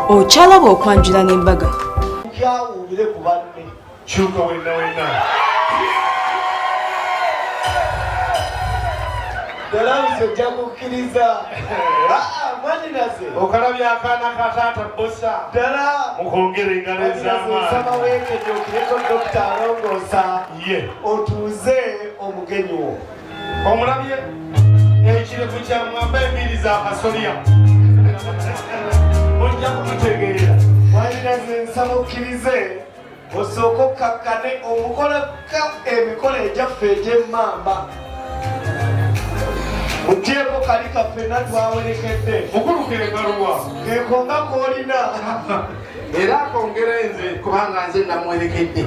Okyalaba okwanjula n'embaga. Kyawubire ku banne. Kyuka wenna wenna. Dalamuzi ojja kukkiriza. Mwaniraze. Okalabya akaana ka taata bbosa. Ddala. Mukongere engalo ez'amaanyi. Nsaba weekedde okireko Dokita alongoosa. Ye. Otuuze omugenyi wo. Omulabye ekirevu kya mwamba embiri za kasolya. Ojja kumutegeera. Mwaniraze nsaba okkirize. Osooka okkakkane omukoleka emikolo egyaffe egy'emmamba. Mugyeko kali kaffe natwawerekedde. Mukulukire galuwa. Geeko nga k'olina. Era akongera nze kubanga nze namuwerekedde.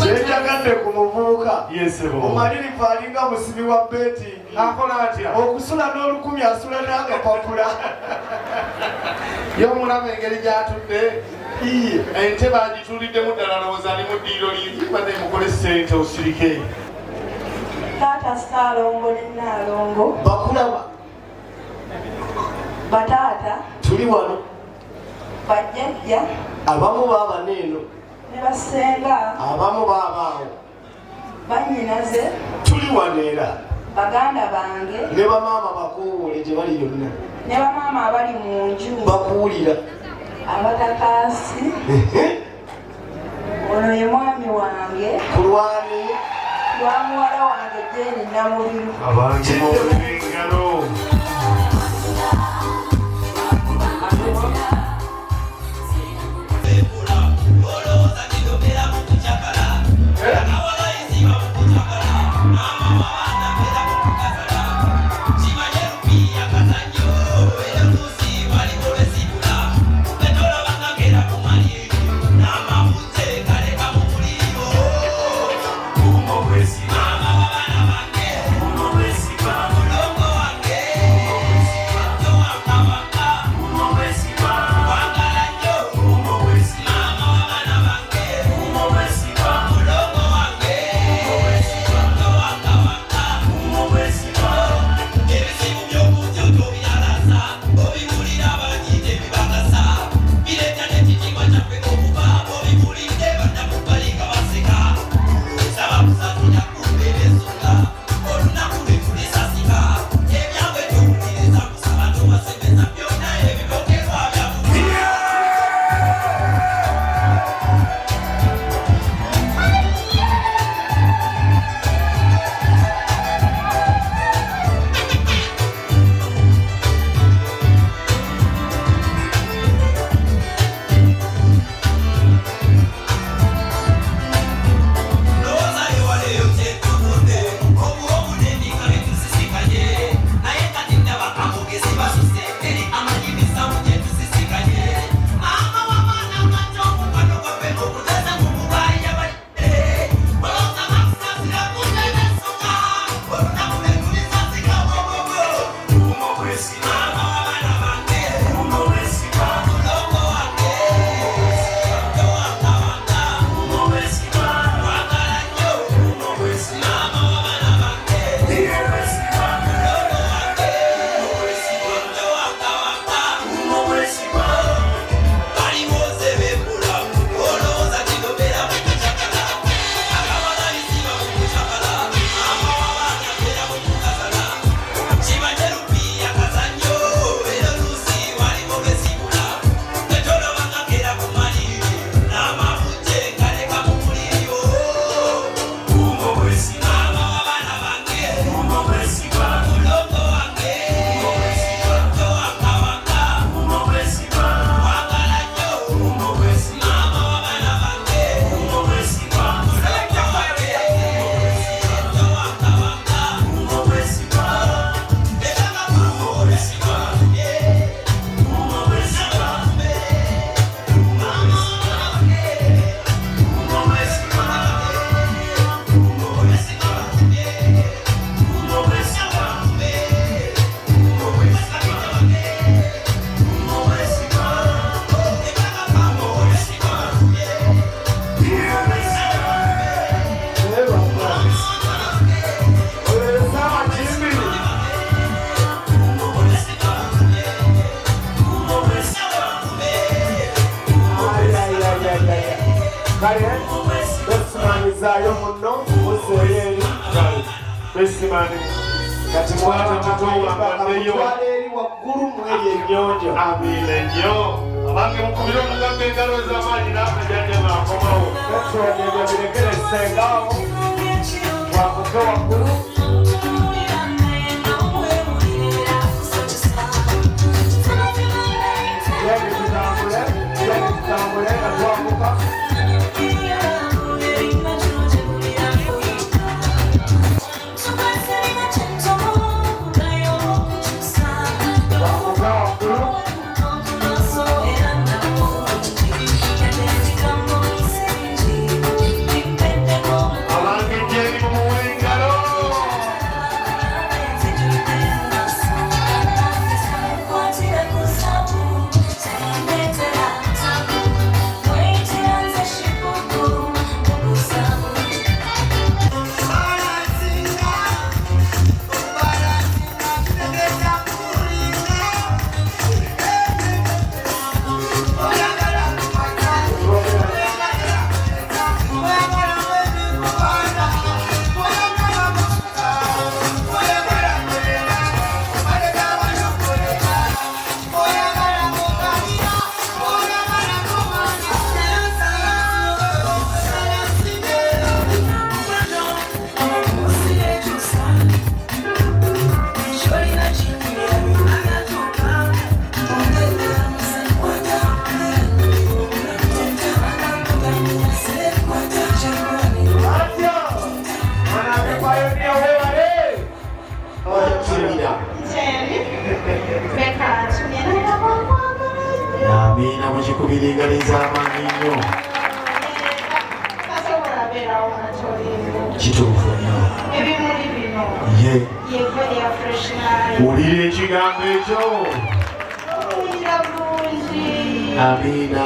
Kyenjagadde ku muvubuka. Yesebo. Omalirivu alinga musibi wa beetingi. Akola atya? Okusula n'olukumi asula n'agapapula. Y'omulaba engeri gy'atudde. Iye. Ente baagituuliddemu ddala lowooza ali mu ddiiro lye badde mukole ssente osirike. Taata Ssaalongo ne Nnaalongo. Bakulaba. Bataata. Tuli wano. Bajjajja. Abamu baaba neeno. Ne basenga. Abamu baabaawo. Bannyinaze. Tuli wano era. Baganda bange. Ne bamaama bakuwuule gye bali yonna. Ne bamaama abali mu nju. Bakuwulira. Abatakaasi. Ono ye mwami wange. Kulwani. Lwa muwala wange Jeeni Namubiru. Abangi muwulire engalo. kale besimanizayo muno museeyo besimani kati mutwala eri waggulu mweri ennyonjo. amiina ennyo abange mukubire omugagga engalo ez'amaanyi n'akajanja ng'akomawo betwone ebyo birekere essengaawo twakuke waggulu tutambule nga twakuka amiina mukikubiringaliza amaanyi nnyo kituufu nnyo ebimuli bino ye yeva eya fresh nayo wulira ekigambo ekyo owulira bulungi amiina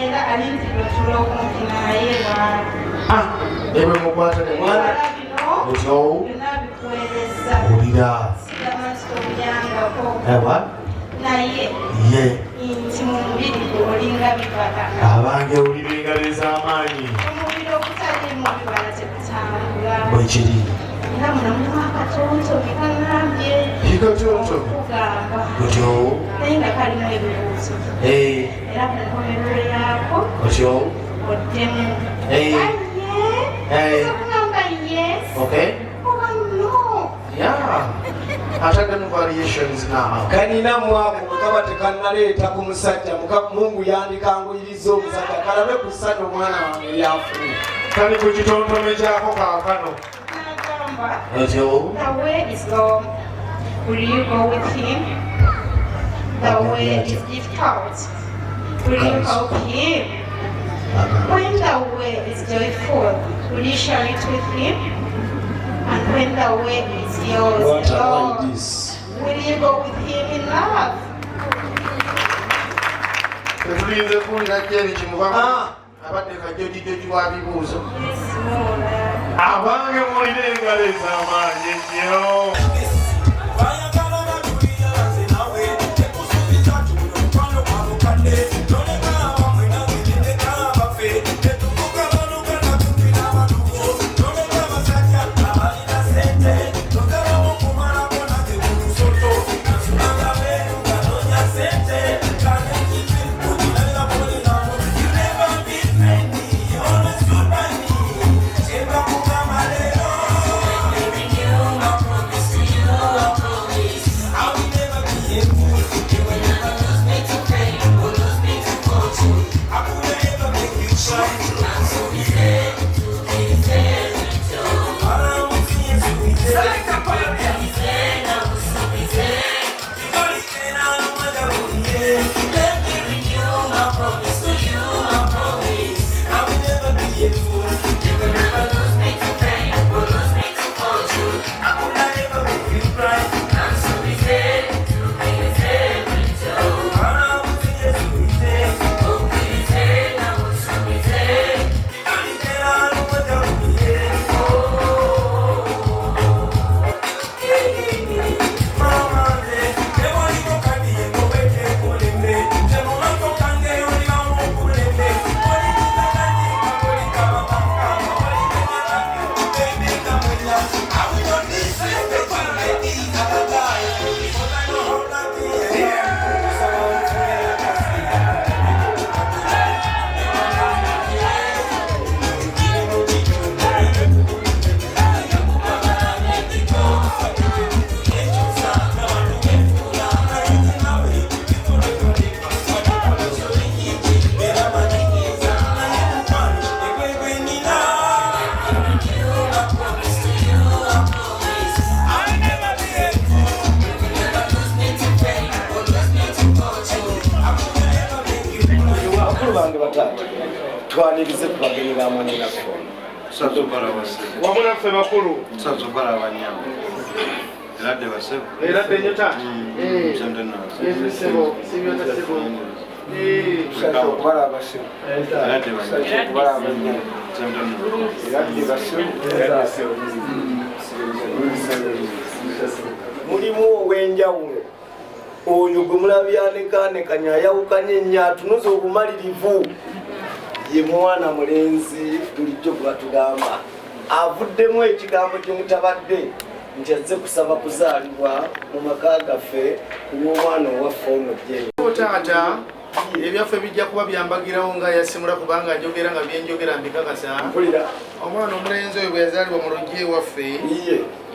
era alintibwe tula okumpi naye ebwe mukwata ne mwana bino ekyo byonna bikuweereza wulira sigamasito obuyangako ewa naye ye nti mu mubiri gwe olinga bibala abange wulira engalo ez'amaanyi omubiri okutalimu bibala tekutambula bwekiri era munamulimu akatontomi kaŋambye kikatontomi okugamba otyo naye nga kalimu ebibuuzo era ku nkomerero yaako otyo oddemu okugamba yes oba no ataddemu variations now kanina mwako mukama tekannaleeta ku musajja mungu yandikanguyiriza omusajja kalabe ku ssanya omwana wange lyafuna kali ku kitontome kyako kaakano otyo the way is long. Will you go with him? The way is difficult. Will you help him? When the way is joyful, will you share it with him? And when the way is yours, What alone, about this? will you go with him in love? tetulinze kuwulira jeri kimuvamu abadde kajojijoji wa bibuuzo Yes, Lord. abange mulina engalo ez'amaanyi ennyo bange bataata twanirize tubagerera amanyi naffe wamu naffe bakulu eradde nyota sebo sibyota sebo mulimu ow'enjawulo oyo gwe mulabyanekaanekanya ayawukanye ennyo atunuza obumalirivu ye mwana mulenzi bulijjo gwe batugamba avuddemu ekigambo gye mutabadde nti azze kusaba kuzaalibwa mu maka gaffe kulw'omwana owaffe ono jeni taata ebyaffe bijja kuba byambagirawo nga yasimula kubanga njogera nga byenjogera mbikakasa omwana omulenzi oyo bwe yazaalibwa mu luggi ewaffe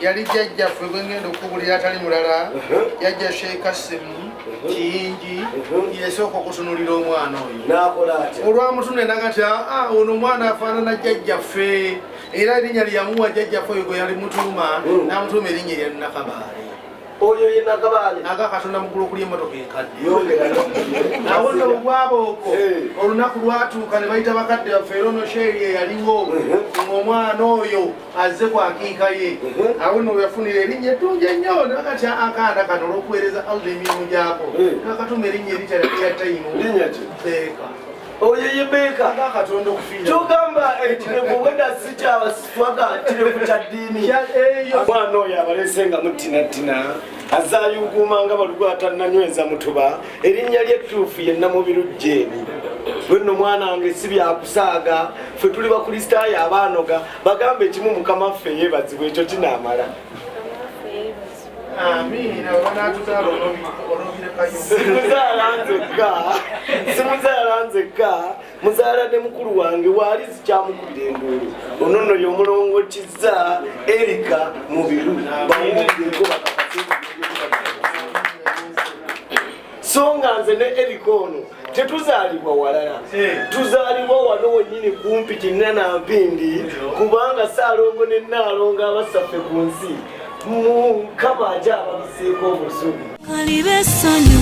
yali jjajjaffe gwe ngenda okukubulira atali mulala jjajja sheekasimu kiyingi yesooka okutunulira omwana oyo olwamutune nagati ono omwana afaanana jjajjaffe era erinnya lyamuwa jjajjaffe oyo gwe yali mutuuma n'amutuuma erinnya erya Nakabaale oyo ye Nakabaale aga katonda mukulu okuli emmotoka enkadde nawo nno bwaboko olunaku lwatuuka ne bayita bakadde baffe era ono sheeri eyaliwo omwana oyo azze kwakiika ye awo nno yafunira erinnya eddungi ennyo nagati akaana kano olw'okuweereza alda emirimu gyako nakatuma erinnya eritala eyatayimu Beeka oyo ye Beeka aga katonda okufiira kyogamba ekirevu wenda sikyabasitwaga kirevu kya ddiini omwana oyo abalese nga mutinattina azaayuguma nga balugwata nanyweza mutuba erinnya ly'ettuufu ye Namubirujjeeni bwenno mwana wange si byakusaaga ffe tuli bakristaayo abaanoga bagambe ekimu mukama ffe yeebazibwa ekyo kinaamala amiina obanatutaala simuzaala nzekka muzaala ne mukulu wange waali zikyamukubira enduulu ono nno y'omulongokizza Erika Mubiru bawumbeko so nga nze ne Erika ono tetuzaalibwa walala tuzaalibwa wano wennyini kumpi Kinnanampindi kubanga Ssaalongo ne Nnaalongo abasaffe ku nsi Mukama ajja ababiseeko obusubi kalibe essanyu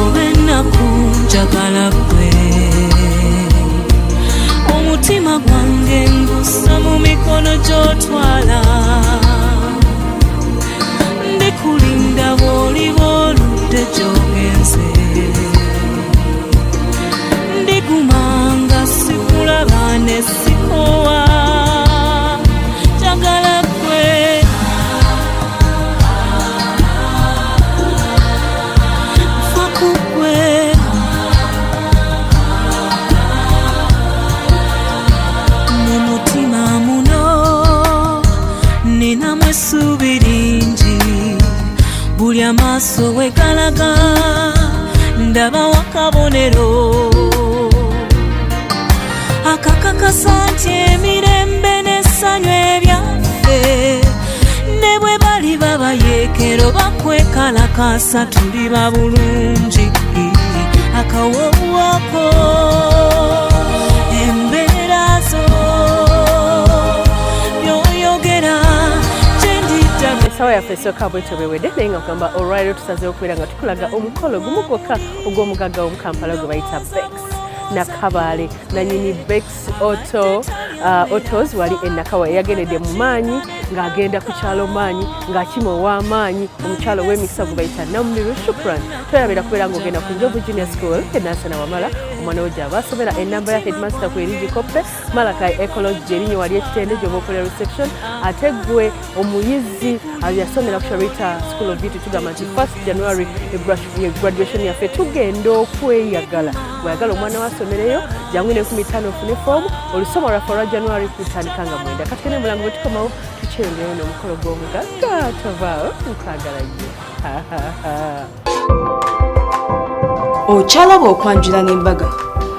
oba ennaku njagala ggwe omutima gwange ngussa mu mikono gy'otwala ndikulinda bw'oliba oludde gy'ogenze ndigumanga sikulaba ne sikowa njagala ggwe buli amaaso we galaga ndaba wakabonero akakakasa nti emirembe n'essanyu ebyaffe ne bwe bali babayeekero bakwekalakasa tuli babulungi akawoowako embeera zo byoyogera esawa yaffe esooka bwetyo bwewedde naye nga kugamba olwaliro tusazeewo okubeera nga tukulaga omukolo gumu gwokka ogw'omugagga w'omukampala gwe bayita Beks Nakabaale nanyini Beks Autos wali enakawa yagendedde mu maanyi ng'agenda ku kyalo maanyi ng'akima ow'amaanyi omukyalo w'emikisa gwe bayita Namubiru Shukrun toyabira kubeera ng'ogenda ku Njovu Junior School ennansana wamala omwana wo gy'aba asomera ennamba ya headmaster ku Erigi Koppe Malakai Ecology gy'erinnya wali ekitende gy'oba okolera reception ate gwe omuyizi yasomera ku Sharita School of Beauty tugamba nti 1st January graduation yaffe tugenda okweyagala bweyagala omwana wasomereyo jangu ne15 ofune fomu olusoma lwaffe olwa January kutandika nga 9 kati ne mulango bwe tukomawo tukyengerayo n'omukolo gw'omugagga tovaawo nkwagala nnyo okyalaba okwanjula n'embaga